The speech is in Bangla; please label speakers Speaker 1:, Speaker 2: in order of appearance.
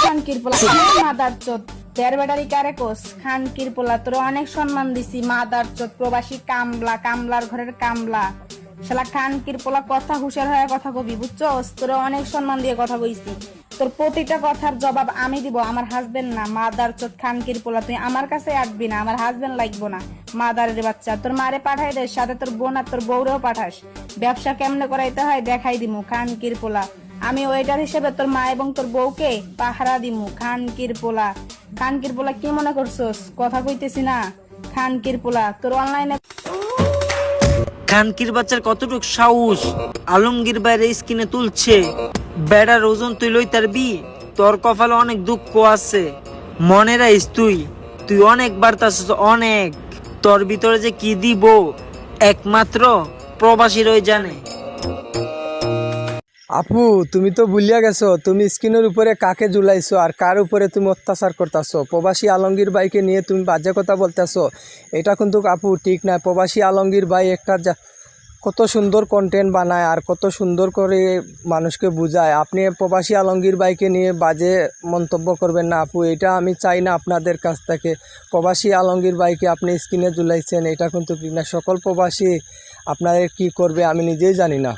Speaker 1: খানকির পোলা মাদার চোদ তের বেটারি কারে কোস খানকির পোলা তোর অনেক সম্মান দিছি মাদার চোদ প্রবাসী কামলা কামলার ঘরের কামলা শালা খানকির পোলা কথা হুশার হয়ে কথা কবি বুঝছস তোর অনেক সম্মান দিয়ে কথা কইছি তোর প্রতিটা কথার জবাব আমি দিব আমার হাজবেন্ড না মাদার চোদ খানকির পোলা তুই আমার কাছে আসবি না আমার হাজবেন্ড লাগবো না মাদারের বাচ্চা তোর মারে পাঠাই দে সাথে তোর বোন আর তোর বউরেও পাঠাস ব্যবসা কেমনে করাইতে হয় দেখাই দিমু খানকির পোলা আমি ওয়েটার হিসেবে তোর মা এবং তোর বউকে পাহারা দিমু খানকির পোলা কি মনে করছস কথা কইতেছি না খানকির পোলা তোর অনলাইনে
Speaker 2: খানকির বাচ্চার কতটুক সাহস আলমগীর বাইরে স্কিনে তুলছে বেড়ার ওজন তুই লই তার বি তোর কপালে অনেক দুঃখ আছে মনে রাখিস তুই অনেকবার তার অনেক তোর ভিতরে যে কি দিব একমাত্র প্রবাসীরাই জানে।
Speaker 3: আপু তুমি তো ভুলিয়া গেছো তুমি স্ক্রিনের উপরে কাকে ঝুলাইছো আর কার উপরে তুমি অত্যাচার করতেছো প্রবাসী আলমগীর ভাইকে নিয়ে তুমি বাজে কথা বলতেছো এটা কিন্তু আপু ঠিক না। প্রবাসী আলমগীর ভাই একটা কত সুন্দর কন্টেন্ট বানায় আর কত সুন্দর করে মানুষকে বুঝায় আপনি প্রবাসী আলমগীর ভাইকে নিয়ে বাজে মন্তব্য করবেন না আপু এটা আমি চাই না আপনাদের কাছ থেকে। প্রবাসী আলমগীর ভাইকে আপনি স্ক্রিনে ঝুলাইছেন এটা কিন্তু ঠিক না। সকল প্রবাসী আপনাদের কি করবে আমি নিজেই জানি না।